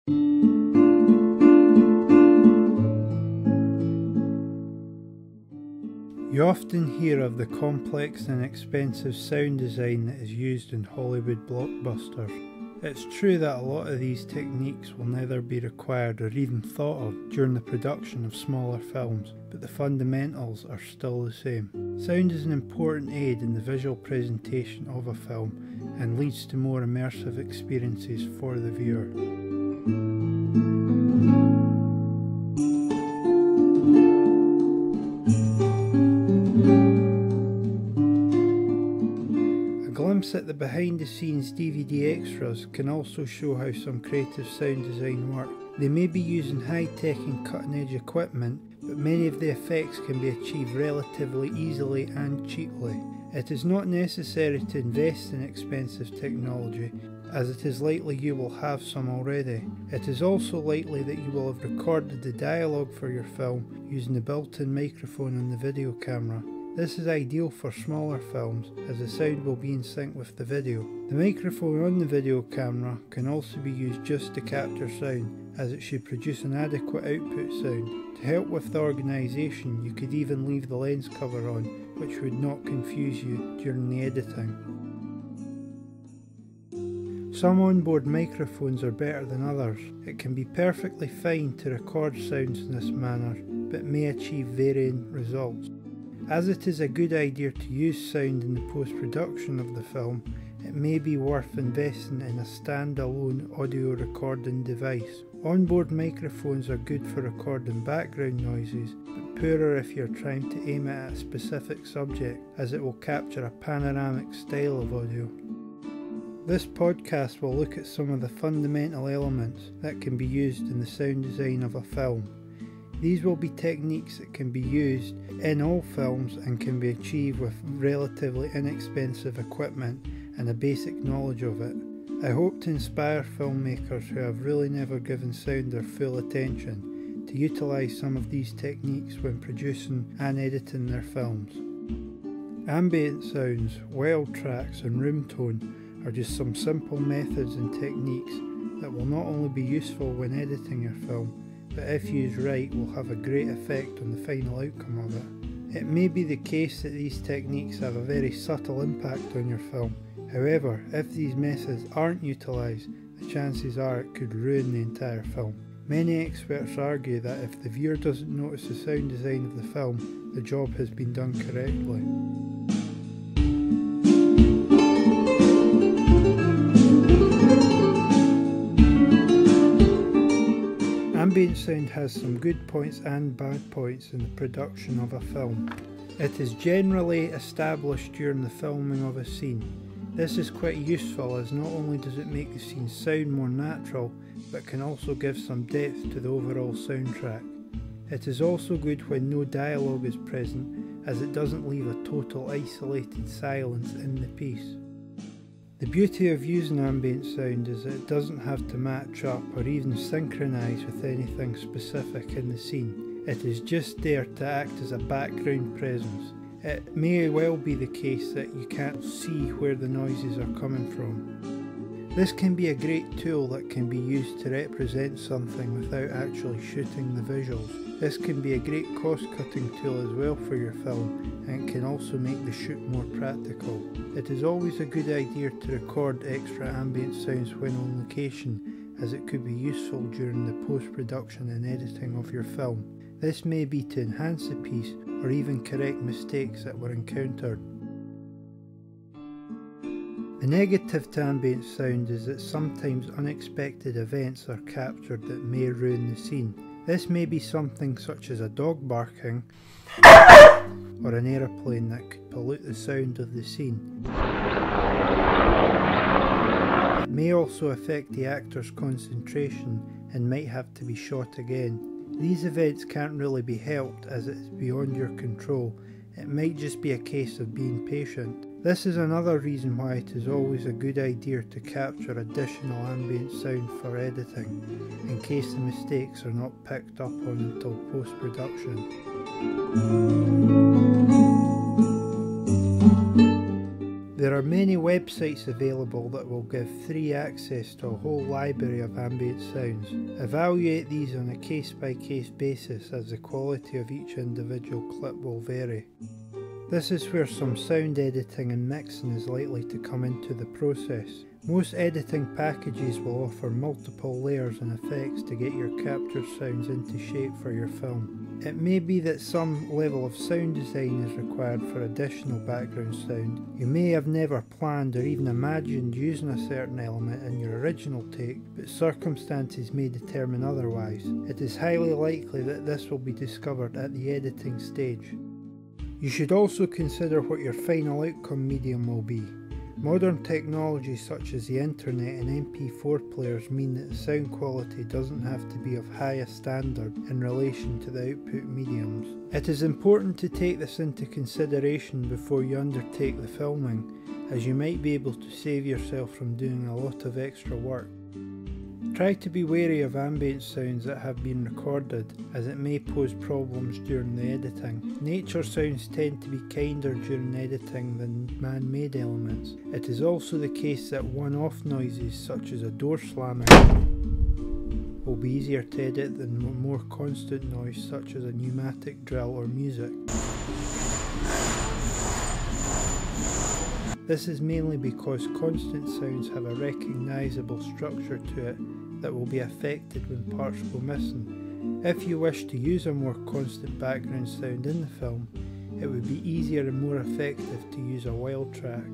You often hear of the complex and expensive sound design that is used in Hollywood blockbusters. It's true that a lot of these techniques will never be required or even thought of during the production of smaller films, but the fundamentals are still the same. Sound is an important aid in the visual presentation of a film and leads to more immersive experiences for the viewer. At the behind the scenes DVD extras can also show how some creative sound design work. They may be using high tech and cutting edge equipment, but many of the effects can be achieved relatively easily and cheaply. It is not necessary to invest in expensive technology, as it is likely you will have some already. It is also likely that you will have recorded the dialogue for your film using the built-in microphone on the video camera. This is ideal for smaller films as the sound will be in sync with the video. The microphone on the video camera can also be used just to capture sound, as it should produce an adequate output sound. To help with the organisation, you could even leave the lens cover on, which would not confuse you during the editing. Some onboard microphones are better than others. It can be perfectly fine to record sounds in this manner, but may achieve varying results. As it is a good idea to use sound in the post-production of the film, it may be worth investing in a standalone audio recording device. Onboard microphones are good for recording background noises, but poorer if you're trying to aim it at a specific subject, as it will capture a panoramic style of audio. This podcast will look at some of the fundamental elements that can be used in the sound design of a film. These will be techniques that can be used in all films and can be achieved with relatively inexpensive equipment and a basic knowledge of it. I hope to inspire filmmakers who have really never given sound their full attention to utilise some of these techniques when producing and editing their films. Ambient sounds, wild tracks and room tone are just some simple methods and techniques that will not only be useful when editing your film, but if used right will have a great effect on the final outcome of it. It may be the case that these techniques have a very subtle impact on your film. However, if these methods aren't utilised, the chances are it could ruin the entire film. Many experts argue that if the viewer doesn't notice the sound design of the film, the job has been done correctly. Ambient sound has some good points and bad points in the production of a film. It is generally established during the filming of a scene. This is quite useful as not only does it make the scene sound more natural, but can also give some depth to the overall soundtrack. It is also good when no dialogue is present, as it doesn't leave a total isolated silence in the piece. The beauty of using ambient sound is that it doesn't have to match up or even synchronise with anything specific in the scene. It is just there to act as a background presence. It may well be the case that you can't see where the noises are coming from. This can be a great tool that can be used to represent something without actually shooting the visuals. This can be a great cost-cutting tool as well for your film, and it can also make the shoot more practical. It is always a good idea to record extra ambient sounds when on location, as it could be useful during the post-production and editing of your film. This may be to enhance the piece or even correct mistakes that were encountered. The negative to ambient sound is that sometimes unexpected events are captured that may ruin the scene. This may be something such as a dog barking or an aeroplane that could pollute the sound of the scene. It may also affect the actor's concentration and might have to be shot again. These events can't really be helped as it is beyond your control. It might just be a case of being patient. This is another reason why it is always a good idea to capture additional ambient sound for editing, in case the mistakes are not picked up on until post-production. The There are many websites available that will give free access to a whole library of ambient sounds. Evaluate these on a case-by-case basis as the quality of each individual clip will vary. This is where some sound editing and mixing is likely to come into the process. Most editing packages will offer multiple layers and effects to get your captured sounds into shape for your film. It may be that some level of sound design is required for additional background sound. You may have never planned or even imagined using a certain element in your original take, but circumstances may determine otherwise. It is highly likely that this will be discovered at the editing stage. You should also consider what your final outcome medium will be. Modern technologies such as the internet and MP4 players mean that the sound quality doesn't have to be of highest standard in relation to the output mediums. It is important to take this into consideration before you undertake the filming, as you might be able to save yourself from doing a lot of extra work. Try to be wary of ambient sounds that have been recorded, as it may pose problems during the editing. Nature sounds tend to be kinder during editing than man-made elements. It is also the case that one-off noises such as a door slamming will be easier to edit than more constant noise such as a pneumatic drill or music. This is mainly because constant sounds have a recognisable structure to it that will be affected when parts go missing. If you wish to use a more constant background sound in the film, it would be easier and more effective to use a wild track.